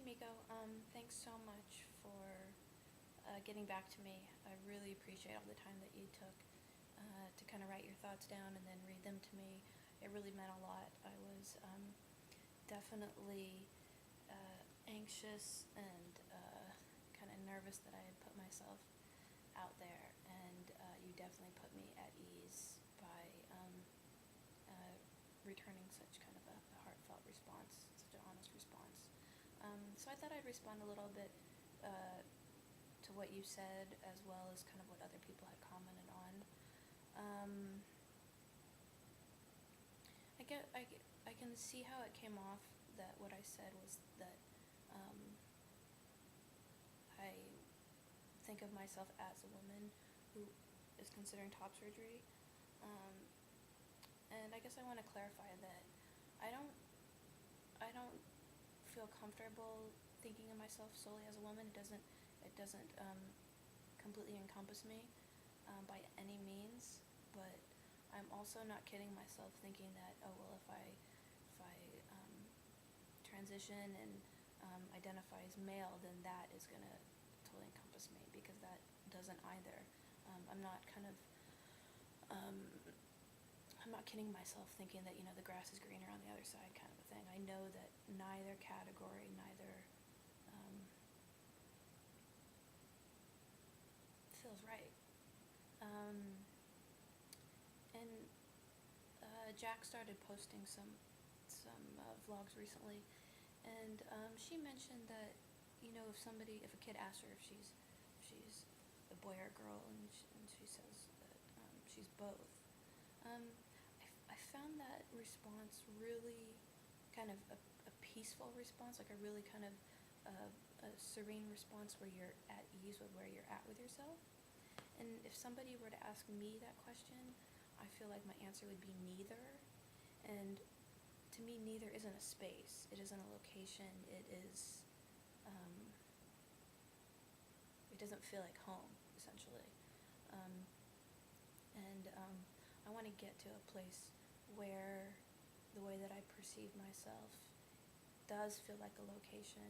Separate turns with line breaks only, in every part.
Meiko. Thanks so much for getting back to me. I really appreciate all the time that you took to kind of write your thoughts down and then read them to me. It really meant a lot. I was definitely anxious and kind of nervous that I had put myself out there, and you definitely put me at ease by uh, returning such kind of a heartfelt response, such an honest response. So I thought I'd respond a little bit to what you said, as well as kind of what other people had commented on. I can see how it came off that what I said was that um, I think of myself as a woman who is considering top surgery. Um, and I guess I want to clarify that I don't I don't feel comfortable thinking of myself solely as a woman. It doesn't completely encompass me by any means, but I'm also not kidding myself thinking that, oh well, if I transition and identify as male, then that is gonna totally encompass me, because that doesn't either. I'm not kind of um, I'm not kidding myself thinking that, the grass is greener on the other side, kind of a thing. I know that neither category, neither um, feels right. And Jack started posting some vlogs recently, and she mentioned that, if a kid asks her if she's a boy or a girl, and she says that she's both. I found that response really kind of a peaceful response, like a really kind of a serene response where you're at ease with where you're at with yourself. And if somebody were to ask me that question, I feel like my answer would be neither. And to me, neither isn't a space. It isn't a location. Um, it doesn't feel like home, essentially. Um, and I want to get to a place where the way that I perceive myself does feel like a location,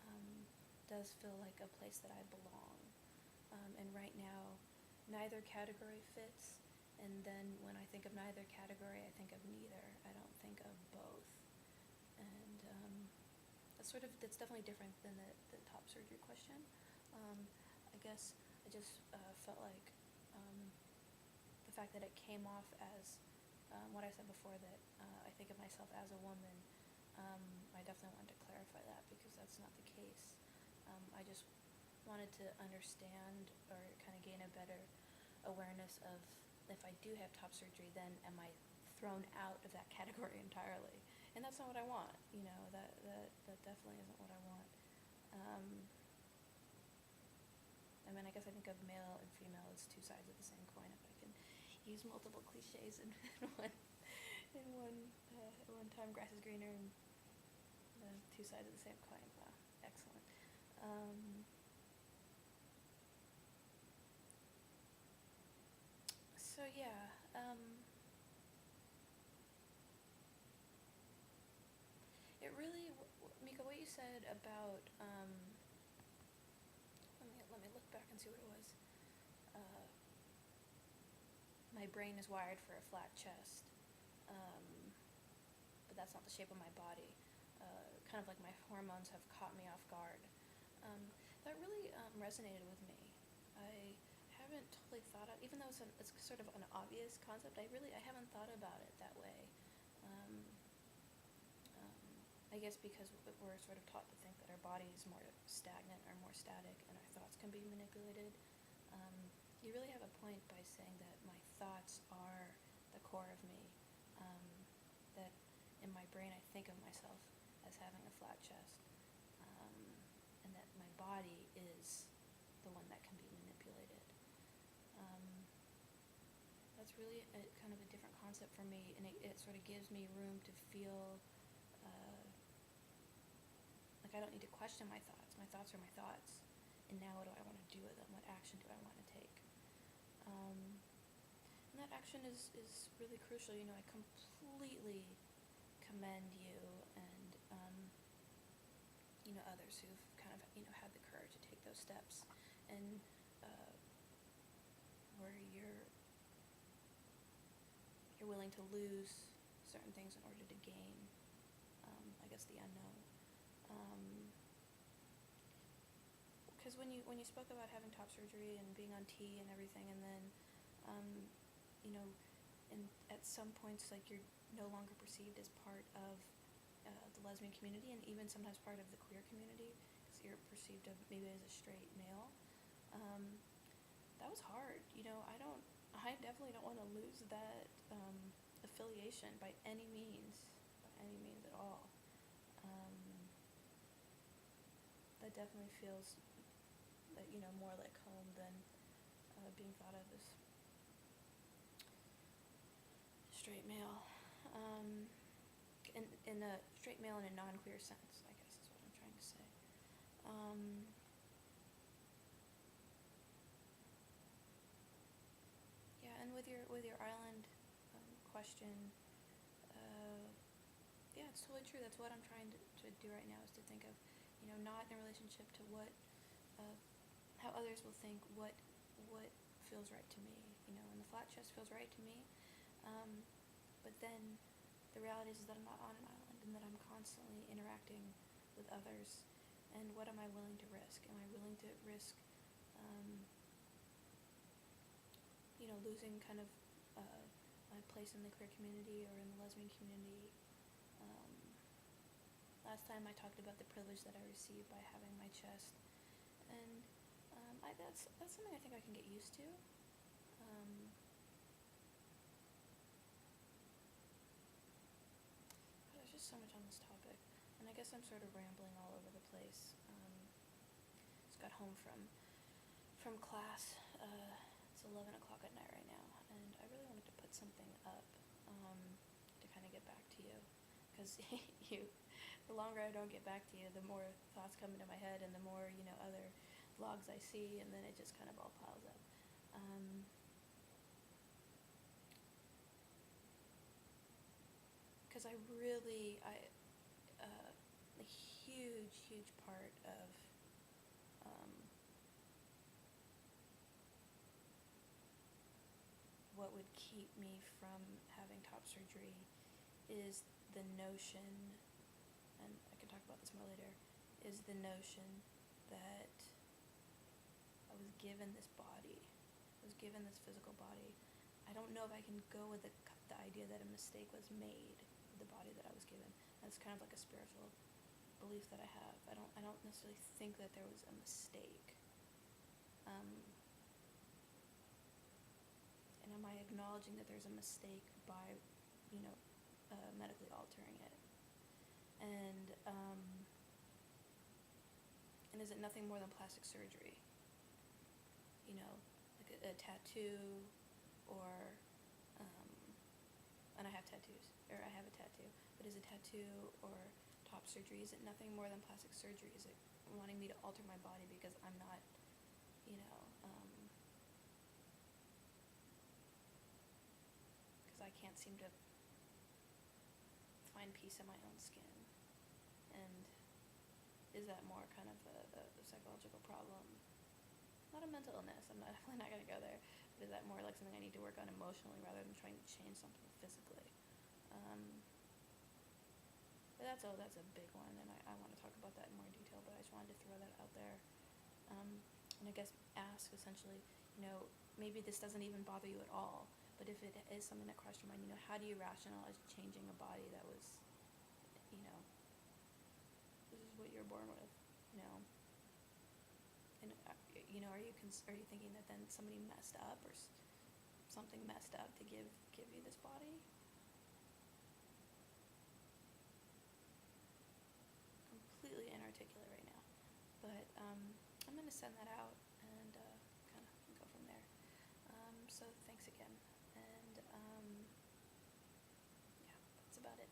um, does feel like a place that I belong. And right now, neither category fits. And then when I think of neither category, I think of neither. I don't think of both. And that's definitely different than the top surgery question. I guess I just felt like the fact that it came off as what I said before, that I think of myself as a woman. I definitely wanted to clarify that, because that's not the case. I just wanted to understand, or kind of gain a better awareness of, if I do have top surgery, then am I thrown out of that category entirely? And that's not what I want. That definitely isn't what I want. I guess I think of male and female as two sides of the same coin. If I can use multiple cliches in one time, grass is greener, and the two sides of the same coin. Wow, excellent. So yeah, it really, Mika, what you said about, let me look back and see what it was. My brain is wired for a flat chest, um, but that's not the shape of my body. Kind of like my hormones have caught me off guard. That really resonated with me. I haven't totally thought of, even though it's sort of an obvious concept, I haven't thought about it that way. Um, I guess because we're sort of taught to think that our body is more stagnant or more static, and our thoughts can be manipulated. You really have a point by saying that my thoughts are the core of me. That in my brain I think of myself as having a flat chest, and that my body is the one that can be manipulated. Um, that's really kind of a different concept for me, and it sort of gives me room to feel like I don't need to question my thoughts. My thoughts are my thoughts, and now what do I want to do with them? What action do I want to take? And that action is really crucial. I completely commend you and others who've kind of, had the courage to take those steps, and where you're willing to lose certain things in order to gain, I guess, the unknown. Because when you spoke about having top surgery and being on T and everything, and then, and at some points, like, you're no longer perceived as part of the lesbian community, and even sometimes part of the queer community, because you're perceived of maybe as a straight male. That was hard. I definitely don't want to lose that affiliation by any means at all. That definitely feels that, more like home than being thought of as straight male. In a straight male in a non-queer sense, I guess is what I'm trying to say. Yeah, and with your island question, yeah, it's totally true. That's what I'm trying to do right now, is to think of, not in relationship to what, how others will think, what feels right to me, and the flat chest feels right to me, but then the reality is that I'm not on an island, and that I'm constantly interacting with others, and what am I willing to risk? Am I willing to risk, losing kind of my place in the queer community or in the lesbian community? Last time I talked about the privilege that I received by having my chest, and that's something I think I can get used to. There's just so much on this topic, and I guess I'm sort of rambling all over the place. Just got home from class. It's 11 o'clock at night right now, and I really wanted to put something up to kind of get back to you, because the longer I don't get back to you, the more thoughts come into my head, and the more, other vlogs I see, and then it just kind of all piles up. Because a huge part of what would keep me from having top surgery is the notion, and I can talk about this more later, is the notion that I was given this body, I was given this physical body. I don't know if I can go with the idea that a mistake was made with the body that I was given. That's kind of like a spiritual belief that I have. I don't necessarily think that there was a mistake. And am I acknowledging that there's a mistake by, medically altering it? And is it nothing more than plastic surgery? Like a tattoo, or, and I have tattoos, or I have a tattoo, but is a tattoo or top surgery, is it nothing more than plastic surgery? Is it wanting me to alter my body because I'm not, because I can't seem to find peace in my own skin? And is that more kind of a psychological problem? Not a mental illness, I'm definitely not going to go there, but is that more like something I need to work on emotionally rather than trying to change something physically? But that's a big one, and I want to talk about that in more detail, but I just wanted to throw that out there. And I guess ask, essentially, maybe this doesn't even bother you at all, but if it is something that crossed your mind, how do you rationalize changing a body that was, this is what you're born with, and are you thinking that then somebody messed up, or something messed up to give you this body? Completely inarticulate right now, but I'm going to send that out and kind of go from there. So thanks again, and yeah, that's about it.